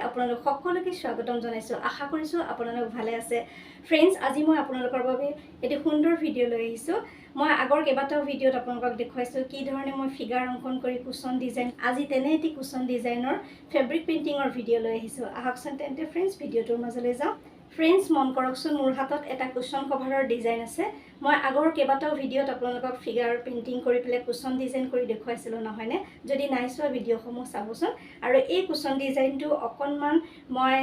আপোনালোক সকলোকে স্বাগতম জনাইছোঁ। আশা কৰিছোঁ আপোনালোক ভালে আছে। ফ্ৰেণ্ডছ, আজি মই আপোনালোকৰ বাবে এটি সুন্দৰ ভিডিঅ' লৈ আহিছোঁ। মই আগৰ কেইবাটাও ভিডিঅ'ত আপোনালোকক দেখুৱাইছোঁ কি ধৰণে মই ফিগাৰ অংকন কৰি কুশ্যন ডিজাইন, আজি তেনে এটি কুশ্যন ডিজাইনৰ ফেব্ৰিক পেইণ্টিঙৰ ভিডিঅ' লৈ আহিছোঁ। আহকচোন তেন্তে ফ্ৰেণ্ডছ ভিডিঅ'টোৰ মাজলৈ যাওঁ। ফ্ৰেণ্ডছ, মন কৰকচোন, মোৰ হাতত এটা কুশ্যন কভাৰৰ ডিজাইন আছে। মই আগৰ কেইবাটাও ভিডিঅ'ত আপোনালোকক ফিগাৰ পেইণ্টিং কৰি পেলাই কুশ্যন ডিজাইন কৰি দেখুৱাইছিলোঁ নহয়নে? যদি নাই চোৱা ভিডিঅ'সমূহ চাবচোন। আৰু এই কুশ্যন ডিজাইনটো অকণমান মই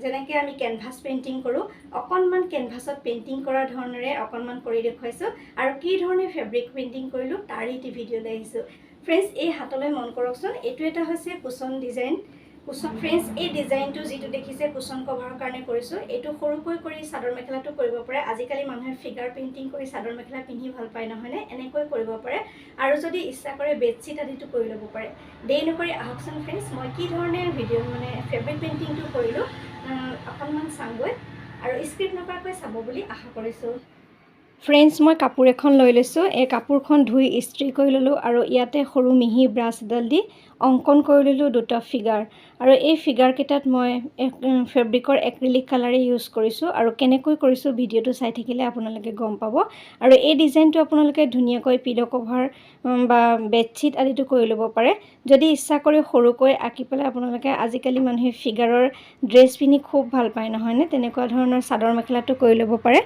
যেনেকৈ আমি কেনভাছ পেইণ্টিং কৰোঁ, অকণমান কেনভাছত পেইণ্টিং কৰা ধৰণেৰে অকণমান কৰি দেখুৱাইছোঁ। আৰু কি ধৰণে ফেব্ৰিক পেইণ্টিং কৰিলোঁ তাৰ এটি ভিডিঅ' লৈ আহিছোঁ। ফ্ৰেণ্ডছ, এই হাতলৈ মন কৰকচোন, এইটো এটা হৈছে কুশ্যন ডিজাইন। ফ্ৰেণ্ডছ, এই ডিজাইনটো যিটো দেখিছে কুশ্যন কভাৰৰ কাৰণে কৰিছোঁ। এইটো সৰুকৈ কৰি চাদৰ মেখেলাটো কৰিব পাৰে। আজিকালি মানুহে ফিগাৰ পেইণ্টিং কৰি চাদৰ মেখেলা পিন্ধি ভাল পায় নহয়নে? এনেকৈ কৰিব পাৰে। আৰু যদি ইচ্ছা কৰে বেডশ্বীট আদিটো কৰি ল'ব পাৰে। দেৰি নকৰি আহকচোন ফ্ৰেণ্ডছ, মই কি ধৰণে ভিডিঅ' ফেব্ৰিক পেইণ্টিংটো কৰিলোঁ অকণমান চাওঁগৈ আৰু স্ক্ৰিপ্ট নকৰাকৈ চাব বুলি আশা কৰিছোঁ। ফ্ৰেণ্ডছ, মই কাপোৰ এখন লৈ লৈছোঁ। এই কাপোৰখন ধুই ইস্ত্ৰি কৰি ল'লোঁ আৰু ইয়াতে সৰু মিহি ব্ৰাছ এডাল দি অংকন কৰি ল'লোঁ দুটা ফিগাৰ। আৰু এই ফিগাৰকেইটাত মই ফেব্ৰিকৰ এক্ৰিলিক কালাৰেই ইউজ কৰিছোঁ। আৰু কেনেকৈ কৰিছোঁ ভিডিঅ'টো চাই থাকিলে আপোনালোকে গম পাব। আৰু এই ডিজাইনটো আপোনালোকে ধুনীয়াকৈ পিল' কভাৰ বা বেডশ্বীট আদিটো কৰি ল'ব পাৰে। যদি ইচ্ছা কৰি সৰুকৈ আঁকি পেলাই আপোনালোকে, আজিকালি মানুহে ফিগাৰৰ ড্ৰেছ পিন্ধি খুব ভাল পায় নহয়নে? তেনেকুৱা ধৰণৰ চাদৰ মেখেলাটো কৰি ল'ব পাৰে।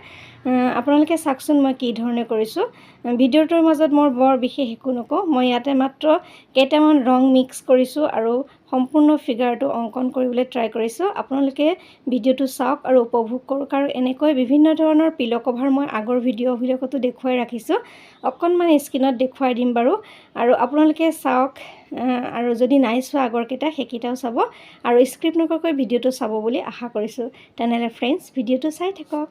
আপোনালোকে চাওকচোন মই কি ধৰণে কৰিছোঁ। ভিডিঅ'টোৰ মাজত মই বৰ বিশেষ একো নকওঁ। মই ইয়াতে মাত্ৰ কেইটামান ৰং মিক্স কৰিছোঁ আৰু সম্পূৰ্ণ ফিগাৰটো অংকন কৰিবলৈ ট্ৰাই কৰিছোঁ। আপোনালোকে ভিডিঅ'টো চাওক আৰু উপভোগ কৰক। আৰু এনেকৈ বিভিন্ন ধৰণৰ পিল' কভাৰ মই আগৰ ভিডিঅ'বিলাকতো দেখুৱাই ৰাখিছোঁ। অকণমান স্ক্ৰীণত দেখুৱাই দিম বাৰু। আৰু আপোনালোকে চাওক। আৰু যদি নাই চোৱা আগৰকেইটা, সেইকেইটাও চাব। আৰু স্ক্ৰিপ্ট নকৰাকৈ ভিডিঅ'টো চাব বুলি আশা কৰিছোঁ। তেনেহ'লে ফ্ৰেণ্ডছ, ভিডিঅ'টো চাই থাকক।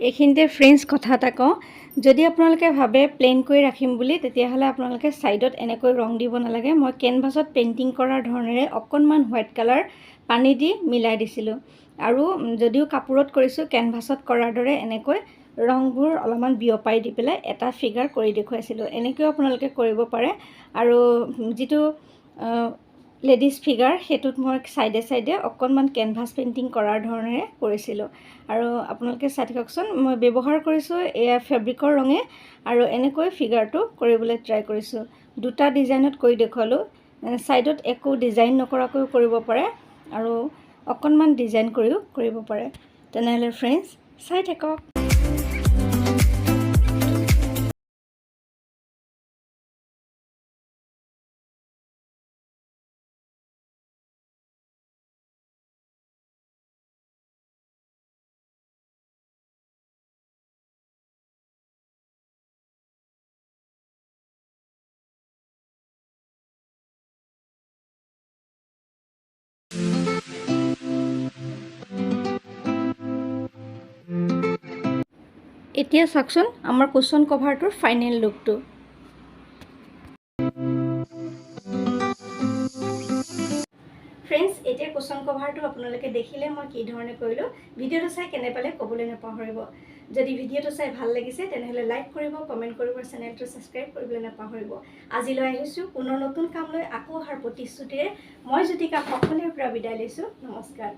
এইখিনিতে ফ্ৰেণ্ডছ কথা এটা কওঁ, যদি আপোনালোকে ভাবে প্লেন কৰি ৰাখিম বুলি তেতিয়াহ'লে আপোনালোকে ছাইডত এনেকৈ ৰং দিব নালাগে। মই কেনভাছত পেইণ্টিং কৰাৰ ধৰণেৰে অকণমান হোৱাইট কালাৰ পানী দি মিলাই দিছিলোঁ। আৰু যদিও কাপোৰত কৰিছোঁ, কেনভাছত কৰাৰ দৰে এনেকৈ ৰংবোৰ অলপমান বিয়পাই দি পেলাই এটা ফিগাৰ কৰি দেখুৱাইছিলোঁ। এনেকৈও আপোনালোকে কৰিব পাৰে। আৰু যিটো লেডিজ ফিগাৰ, সেইটোত মই ছাইডে অকণমান কেনভাছ পেইণ্টিং কৰাৰ ধৰণেৰে কৰিছিলোঁ। আৰু আপোনালোকে চাই থাককচোন, মই ব্যৱহাৰ কৰিছোঁ এয়া ফেব্ৰিকৰ ৰঙে আৰু এনেকৈ ফিগাৰটো কৰিবলৈ ট্ৰাই কৰিছোঁ। দুটা ডিজাইনত কৰি দেখুৱালোঁ। ছাইডত একো ডিজাইন নকৰাকৈও কৰিব পাৰে আৰু অকণমান ডিজাইন কৰিও কৰিব পাৰে। তেনেহ'লে ফ্ৰেণ্ডছ চাই থাকক। এতিয়া চাওকচোন আমাৰ কুশ্বন কভাৰটোৰ ফাইনেল লুকটো। ফ্ৰেণ্ডছ, এতিয়া কুশ্বন কভাৰটো আপোনালোকে দেখিলে মই কি ধৰণে কৰিলোঁ। ভিডিঅ'টো চাই কেনে পালে ক'বলৈ নাপাহৰিব। যদি ভিডিঅ'টো চাই ভাল লাগিছে তেনেহ'লে লাইক কৰিব, কমেণ্ট কৰিব, চেনেলটো ছাবস্ক্ৰাইব কৰিবলৈ নাপাহৰিব। আজিলৈ আহিছোঁ পুনৰ নতুন কাম লৈ, আকৌ অহাৰ প্ৰতিশ্ৰুতিৰে মই জ্যোতিকা সকলোৰে পৰা বিদায় লৈছোঁ। নমস্কাৰ।